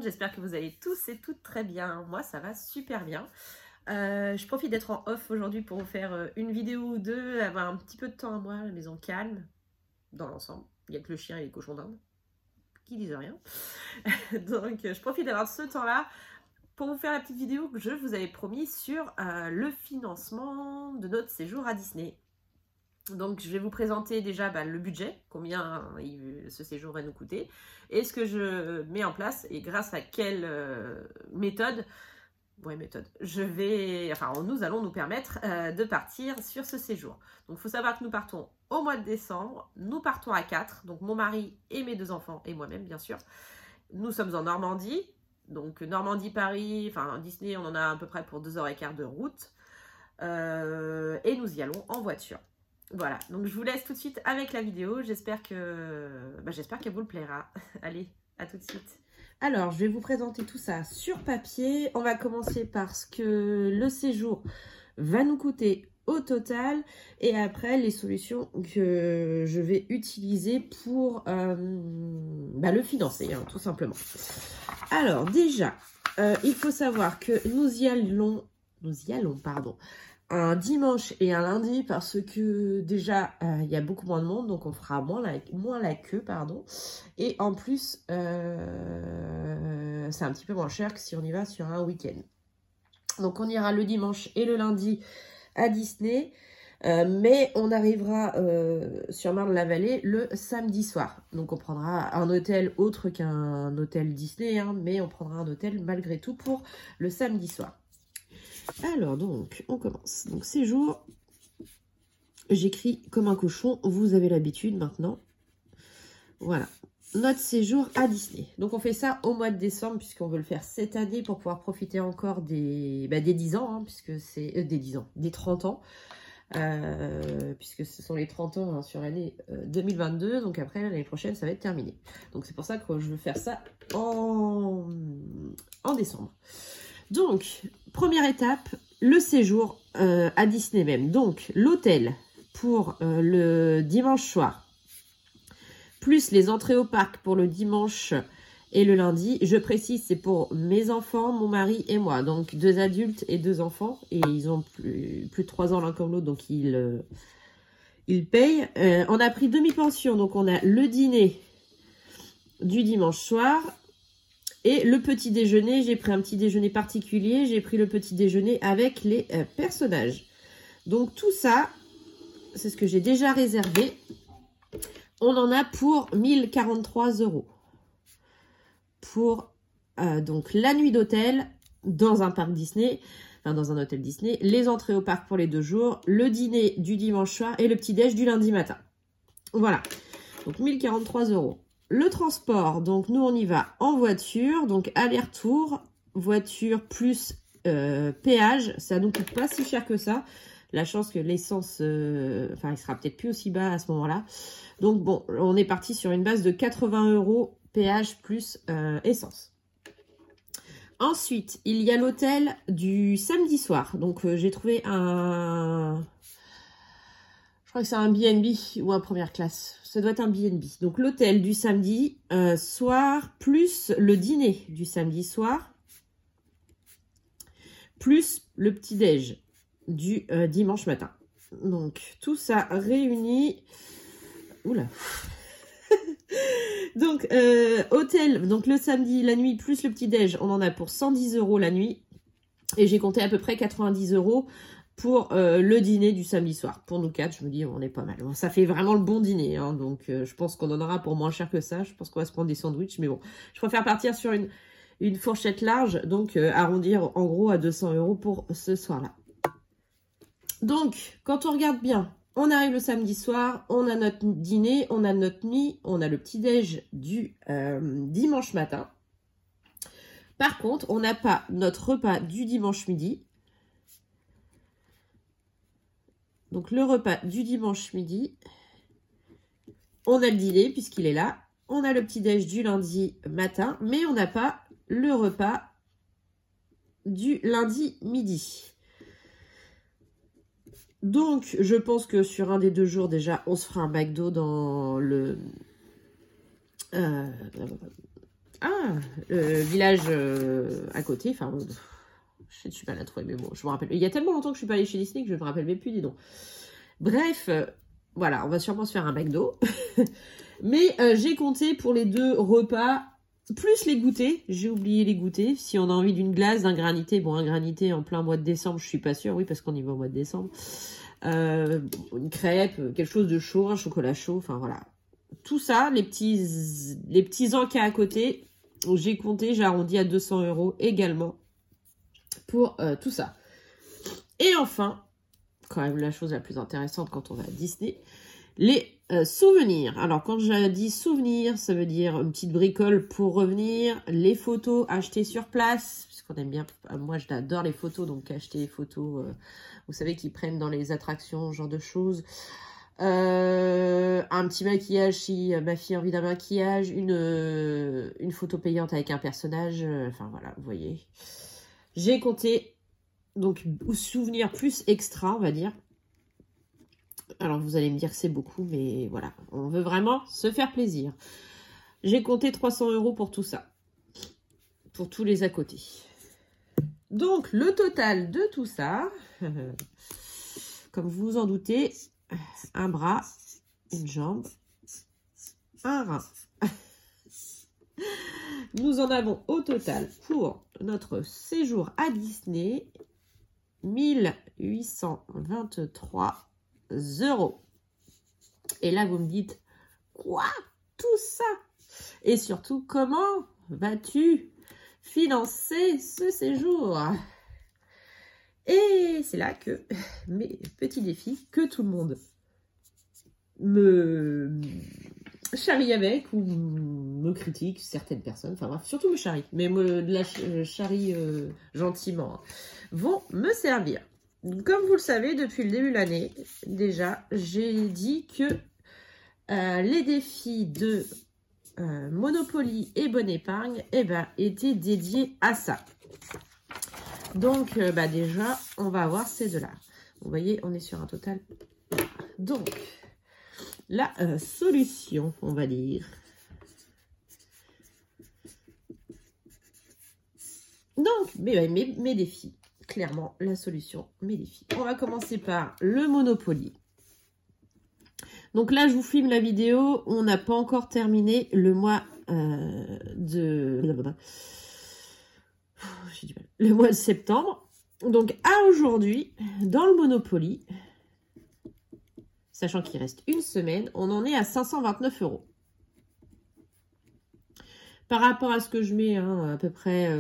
j'espère que vous allez tous et toutes très bien. Moi, ça va super bien. Je profite d'être en off aujourd'hui pour vous faire une vidéo ou deux, avoir un petit peu de temps à moi, la maison calme, dans l'ensemble. Il n'y a que le chien et les cochons d'Inde qui disent rien. Donc, je profite d'avoir ce temps-là pour vous faire la petite vidéo que je vous avais promis sur le financement de notre séjour à Disney. Donc, je vais vous présenter déjà le budget, combien ce séjour va nous coûter, et ce que je mets en place, et grâce à quelle méthode, nous allons nous permettre de partir sur ce séjour. Donc, il faut savoir que nous partons au mois de décembre, nous partons à 4, donc mon mari et mes 2 enfants, et moi-même, bien sûr. Nous sommes en Normandie, donc Normandie-Paris, enfin Disney, on en a à peu près pour 2h15 de route, et nous y allons en voiture. Voilà, donc je vous laisse tout de suite avec la vidéo. J'espère qu'elle vous plaira. Allez, à tout de suite. Alors, je vais vous présenter tout ça sur papier. On va commencer par ce que le séjour va nous coûter au total. Et après, les solutions que je vais utiliser pour le financer, hein, tout simplement. Alors, déjà, il faut savoir que nous y allons, un dimanche et un lundi parce que déjà il y a beaucoup moins de monde, donc on fera moins la queue, pardon, et en plus c'est un petit peu moins cher que si on y va sur un week-end. Donc on ira le dimanche et le lundi à Disney, mais on arrivera sur Marne-la-Vallée le samedi soir. Donc on prendra un hôtel autre qu'un hôtel Disney, hein, mais on prendra un hôtel malgré tout pour le samedi soir. Alors, donc, on commence. Donc, séjour, j'écris comme un cochon. Vous avez l'habitude maintenant. Voilà. Notre séjour à Disney. Donc, on fait ça au mois de décembre, puisqu'on veut le faire cette année pour pouvoir profiter encore des 10 ans, hein, puisque c'est des 30 ans. Puisque ce sont les 30 ans hein, sur l'année 2022. Donc, après, l'année prochaine, ça va être terminé. Donc, c'est pour ça que je veux faire ça en décembre. Donc, première étape, le séjour à Disney même. Donc, l'hôtel pour le dimanche soir, plus les entrées au parc pour le dimanche et le lundi. Je précise, c'est pour mes enfants, mon mari et moi. Donc, 2 adultes et 2 enfants. Et ils ont plus de 3 ans l'un comme l'autre, donc ils payent. On a pris demi-pension, donc on a le dîner du dimanche soir. Et le petit déjeuner, j'ai pris un petit déjeuner particulier. J'ai pris le petit déjeuner avec les personnages. Donc tout ça, c'est ce que j'ai déjà réservé. On en a pour 1043 €. Pour donc la nuit d'hôtel dans un parc Disney, enfin dans un hôtel Disney. Les entrées au parc pour les 2 jours. Le dîner du dimanche soir et le petit déj du lundi matin. Voilà. Donc 1043 €. Le transport, donc nous on y va en voiture, donc aller-retour, voiture plus péage, ça nous coûte pas si cher que ça. La chance que l'essence, il sera peut-être plus aussi bas à ce moment-là. Donc bon, on est parti sur une base de 80 € péage plus essence. Ensuite, il y a l'hôtel du samedi soir. Donc j'ai trouvé je crois que c'est un B&B ou un première classe. Ça doit être un B&B. Donc, l'hôtel du samedi soir, plus le dîner du samedi soir, plus le petit-déj du dimanche matin. Donc, tout ça réuni. Oula. Donc, hôtel, donc le samedi, la nuit, plus le petit-déj, on en a pour 110 € la nuit. Et j'ai compté à peu près 90 € pour le dîner du samedi soir. Pour nous 4, je me dis, on est pas mal. Bon, ça fait vraiment le bon dîner, hein, donc je pense qu'on en aura pour moins cher que ça. Je pense qu'on va se prendre des sandwichs, mais bon. Je préfère partir sur une fourchette large, donc arrondir en gros à 200 € pour ce soir-là. Donc, quand on regarde bien, on arrive le samedi soir, on a notre dîner, on a notre nuit, on a le petit-déj du dimanche matin. Par contre, on n'a pas notre repas du dimanche midi. Donc, le repas du dimanche midi, on a le dîner puisqu'il est là. On a le petit-déj du lundi matin, mais on n'a pas le repas du lundi midi. Donc, je pense que sur un des 2 jours, déjà, on se fera un McDo dans le... Ah, le village à côté. Enfin, je suis pas là à trouver, mais bon, je me rappelle. Il y a tellement longtemps que je suis pas allée chez Disney que je me rappelle même plus, dis donc. Bref, voilà, on va sûrement se faire un McDo. Mais j'ai compté pour les 2 repas, plus les goûters. J'ai oublié les goûters. Si on a envie d'une glace, d'un granité, bon, un granité en plein mois de décembre, je suis pas sûre, oui, parce qu'on y va au mois de décembre. Une crêpe, quelque chose de chaud, un chocolat chaud, enfin voilà. Tout ça, les petits encas à côté, j'ai compté, j'ai arrondi à 200 € également pour tout ça. Et enfin, quand même la chose la plus intéressante quand on va à Disney, les souvenirs. Alors quand je dis souvenirs, ça veut dire une petite bricole pour revenir, les photos achetées sur place, puisqu'on aime bien, moi j'adore les photos, donc acheter les photos, vous savez, qu'ils prennent dans les attractions, ce genre de choses. Un petit maquillage si ma fille a envie d'un maquillage, une photo payante avec un personnage, enfin voilà, vous voyez. J'ai compté, donc, souvenirs plus extra, on va dire. Alors, vous allez me dire que c'est beaucoup, mais voilà. On veut vraiment se faire plaisir. J'ai compté 300 € pour tout ça. Pour tous les à côté. Donc, le total de tout ça, comme vous vous en doutez, un bras, une jambe, un rein. Nous en avons au total pour notre séjour à Disney 1823 €. Et là, vous me dites, quoi? Tout ça? Et surtout, comment vas-tu financer ce séjour? Et c'est là que mes petits défis, que tout le monde me charrie avec ou me critique, certaines personnes, enfin bref, surtout me charrie, mais me charrie gentiment, vont me servir. Comme vous le savez, depuis le début de l'année, déjà, j'ai dit que les défis de Monopoly et Bonne Épargne étaient dédiés à ça. Donc, déjà, on va avoir ces deux-là. Vous voyez, on est sur un total. Donc, la solution, on va dire. Donc, mes défis. Clairement, la solution, mes défis. On va commencer par le Monopoly. Donc là, je vous filme la vidéo. On n'a pas encore terminé le mois de septembre. Donc, à aujourd'hui, dans le Monopoly, sachant qu'il reste une semaine, on en est à 529 €. Par rapport à ce que je mets à peu près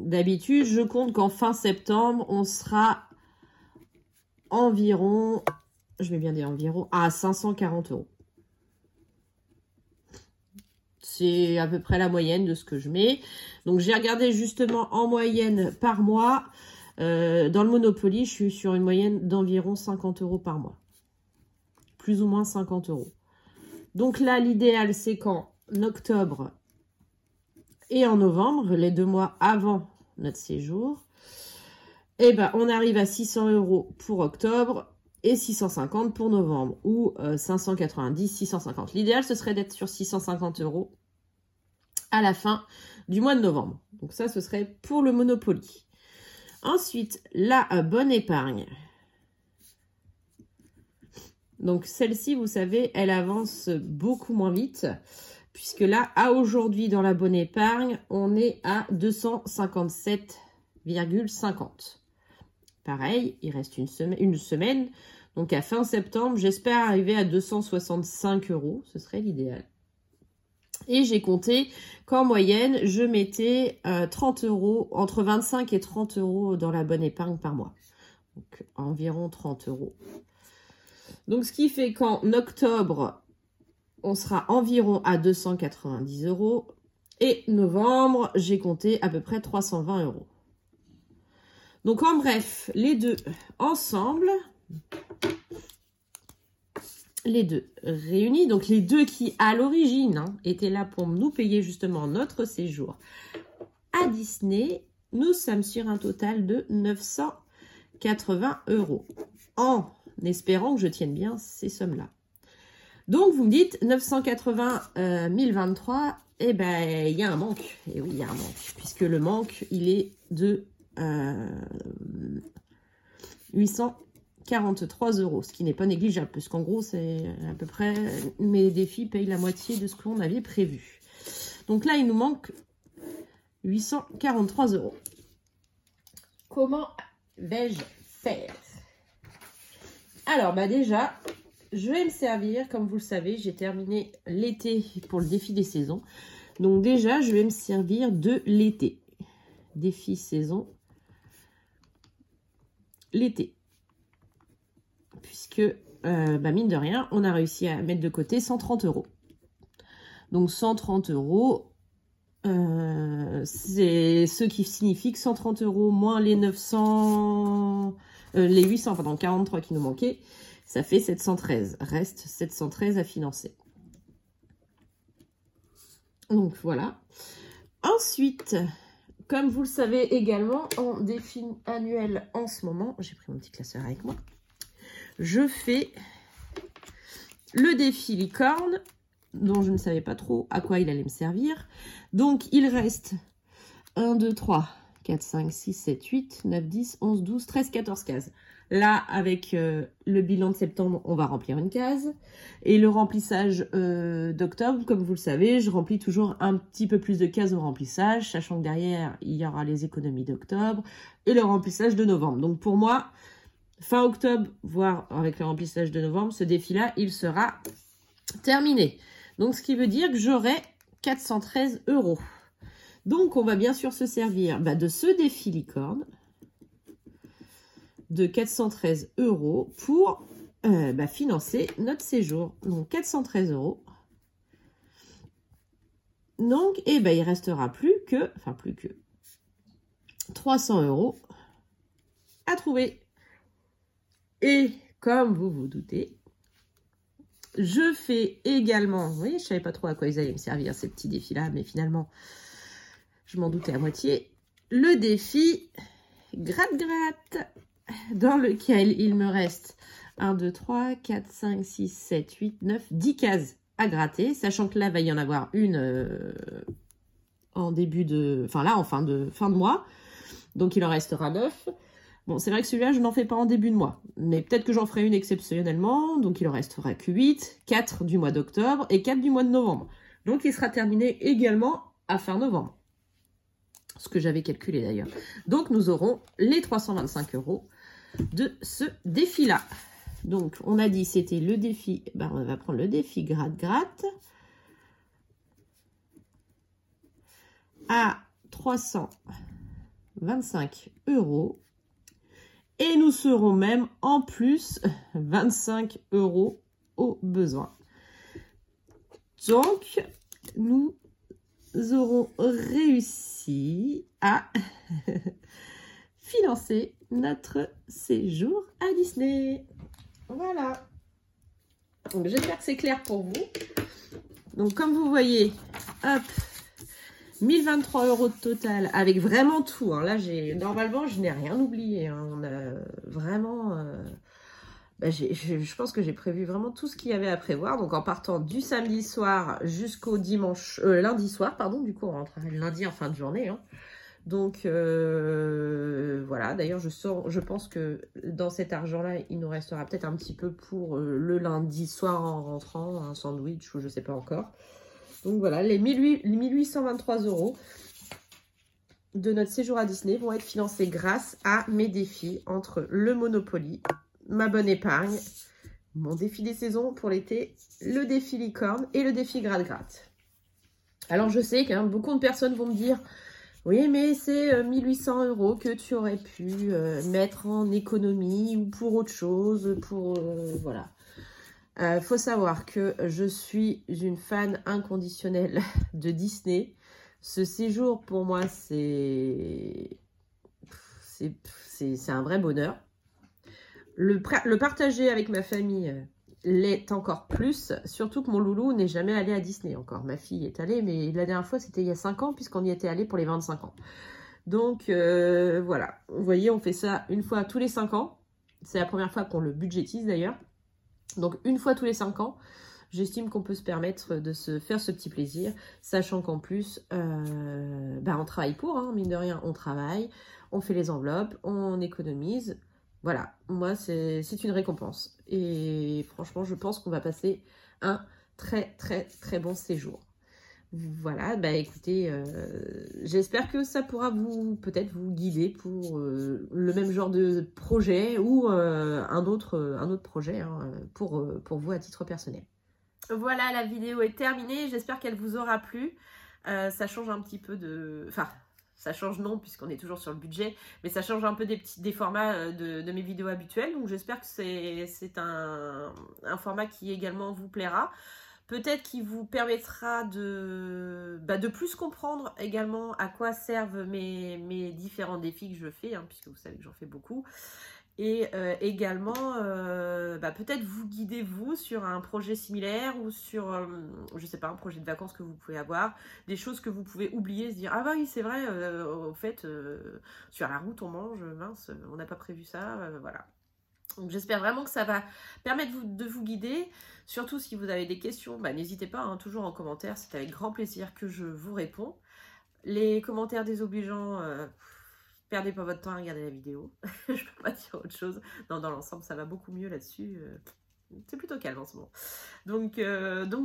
d'habitude, je compte qu'en fin septembre, on sera environ, je vais bien dire environ, à 540 €. C'est à peu près la moyenne de ce que je mets. Donc, j'ai regardé justement en moyenne par mois. Dans le Monopoly, je suis sur une moyenne d'environ 50 € par mois. Plus ou moins 50 €. Donc là, l'idéal, c'est qu'en octobre et en novembre, les 2 mois avant notre séjour, on arrive à 600 € pour octobre et 650 pour novembre, ou 590, 650. L'idéal, ce serait d'être sur 650 € à la fin du mois de novembre. Donc ça, ce serait pour le Monopoly. Ensuite, la Bonne Épargne. Donc celle-ci, vous savez, elle avance beaucoup moins vite, puisque là, à aujourd'hui, dans la Bonne Épargne, on est à 257,50. Pareil, il reste une semaine. Donc à fin septembre, j'espère arriver à 265 €. Ce serait l'idéal. Et j'ai compté qu'en moyenne, je mettais 30 €, entre 25 et 30 € dans la Bonne Épargne par mois. Donc environ 30 €. Donc ce qui fait qu'en octobre, on sera environ à 290 €. Et novembre, j'ai compté à peu près 320 €. Donc en bref, les deux ensemble, les deux réunis, donc les deux qui à l'origine étaient là pour nous payer justement notre séjour à Disney, nous sommes sur un total de 980 €, en espérant que je tienne bien ces sommes-là. Donc vous me dites 980 023, eh ben, il y a un manque. Et oui, il y a un manque. Puisque le manque, il est de 843 €. Ce qui n'est pas négligeable. Puisqu'en gros, c'est à peu près... Mes défis payent la moitié de ce qu'on avait prévu. Donc là, il nous manque 843 €. Comment vais-je faire? Alors, bah déjà, je vais me servir, comme vous le savez, j'ai terminé l'été pour le défi des saisons. Donc déjà, je vais me servir de l'été. Défi saison, l'été. Puisque, mine de rien, on a réussi à mettre de côté 130 €. Donc 130 €, c'est ce qui signifie que 130 € moins les 900... les 800, pardon, 43 qui nous manquaient, ça fait 713. Reste 713 à financer. Donc voilà. Ensuite, comme vous le savez également, en défi annuel en ce moment, j'ai pris mon petit classeur avec moi, je fais le défi licorne, dont je ne savais pas trop à quoi il allait me servir. Donc il reste 1, 2, 3, 4, 5, 6, 7, 8, 9, 10, 11, 12, 13, 14 cases. Là, avec le bilan de septembre, on va remplir une case. Et le remplissage d'octobre, comme vous le savez, je remplis toujours un petit peu plus de cases au remplissage, sachant que derrière, il y aura les économies d'octobre et le remplissage de novembre. Donc pour moi, fin octobre, voire avec le remplissage de novembre, ce défi-là, il sera terminé. Donc ce qui veut dire que j'aurai 413 €. Donc, on va bien sûr se servir de ce défi licorne de 413 € pour financer notre séjour. Donc, 413 €. Donc, il restera plus que 300 € à trouver. Et comme vous vous doutez, je fais également, vous voyez, je ne savais pas trop à quoi ils allaient me servir ces petits défis-là, mais finalement... je m'en doutais à moitié, le défi gratte-gratte, dans lequel il me reste 1, 2, 3, 4, 5, 6, 7, 8, 9, 10 cases à gratter, sachant que là, il va y en avoir une en fin de mois, donc il en restera 9. Bon, c'est vrai que celui-là, je n'en fais pas en début de mois, mais peut-être que j'en ferai une exceptionnellement, donc il en restera que 8, 4 du mois d'octobre et 4 du mois de novembre. Donc il sera terminé également à fin novembre. Ce que j'avais calculé d'ailleurs. Donc, nous aurons les 325 € de ce défi-là. Donc, on a dit c'était le défi. On va prendre le défi gratte-gratte à 325 €. Et nous serons même en plus 25 € au besoin. Donc, nous aurons réussi à financer notre séjour à Disney. Voilà. Donc, j'espère que c'est clair pour vous. Donc, comme vous voyez, hop, 1023 € de total avec vraiment tout. Hein. Là, normalement, je n'ai rien oublié. Hein. On a vraiment... je pense que j'ai prévu vraiment tout ce qu'il y avait à prévoir. Donc, en partant du samedi soir jusqu'au lundi soir, pardon. Du coup, on rentrera le lundi en fin de journée. Hein. Donc, voilà. D'ailleurs, je pense que dans cet argent-là, il nous restera peut-être un petit peu pour le lundi soir en rentrant, un sandwich ou je ne sais pas encore. Donc, voilà. Les 1823 € de notre séjour à Disney vont être financés grâce à mes défis entre le Monopoly, ma bonne épargne, mon défi des saisons pour l'été, le défi licorne et le défi gratte-gratte. Alors je sais que beaucoup de personnes vont me dire « Oui, mais c'est 1800 € que tu aurais pu mettre en économie ou pour autre chose, voilà. » Faut savoir que je suis une fan inconditionnelle de Disney. Ce séjour, pour moi, c'est un vrai bonheur. Le partager avec ma famille l'est encore plus, surtout que mon loulou n'est jamais allé à Disney encore. Ma fille est allée, mais la dernière fois, c'était il y a 5 ans, puisqu'on y était allé pour les 25 ans. Donc, voilà. Vous voyez, on fait ça une fois tous les 5 ans. C'est la première fois qu'on le budgétise, d'ailleurs. Donc, une fois tous les 5 ans, j'estime qu'on peut se permettre de se faire ce petit plaisir, sachant qu'en plus, on travaille pour, hein, mine de rien, on travaille, on fait les enveloppes, on économise. Voilà, moi, c'est une récompense. Et franchement, je pense qu'on va passer un très, très, très bon séjour. Voilà, bah écoutez, j'espère que ça pourra peut-être vous guider pour le même genre de projet ou un autre projet hein, pour vous à titre personnel. Voilà, la vidéo est terminée, j'espère qu'elle vous aura plu. Ça change un petit peu de... Enfin, ça change non, puisqu'on est toujours sur le budget, mais ça change un peu des formats de mes vidéos habituelles, donc j'espère que c'est un format qui également vous plaira. Peut-être qu'il vous permettra de plus comprendre également à quoi servent mes différents défis que je fais, hein, puisque vous savez que j'en fais beaucoup. Et également, peut-être vous guider vous sur un projet similaire ou sur, je sais pas, un projet de vacances que vous pouvez avoir, des choses que vous pouvez oublier, se dire « Ah bah oui, c'est vrai, au fait, sur la route on mange, mince, on n'a pas prévu ça, voilà. » Donc j'espère vraiment que ça va permettre de vous guider. Surtout si vous avez des questions, n'hésitez pas, hein, toujours en commentaire, c'est avec grand plaisir que je vous réponds. Les commentaires désobligeants, perdez pas votre temps à regarder la vidéo. Je peux pas dire autre chose. Non, dans l'ensemble, ça va beaucoup mieux là-dessus. C'est plutôt calme en ce moment. Donc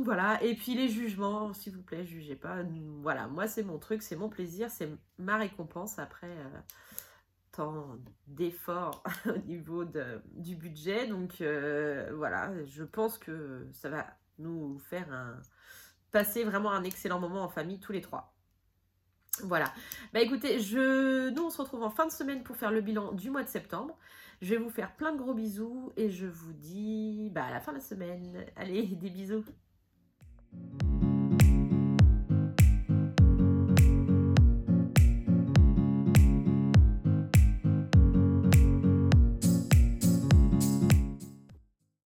voilà. Et puis les jugements, s'il vous plaît, jugez pas. Voilà, moi c'est mon truc, c'est mon plaisir, c'est ma récompense après... d'efforts au niveau du budget. Donc voilà, je pense que ça va nous faire passer vraiment un excellent moment en famille tous les trois. Voilà. Écoutez, nous on se retrouve en fin de semaine pour faire le bilan du mois de septembre. Je vais vous faire plein de gros bisous et je vous dis à la fin de la semaine. Allez, des bisous.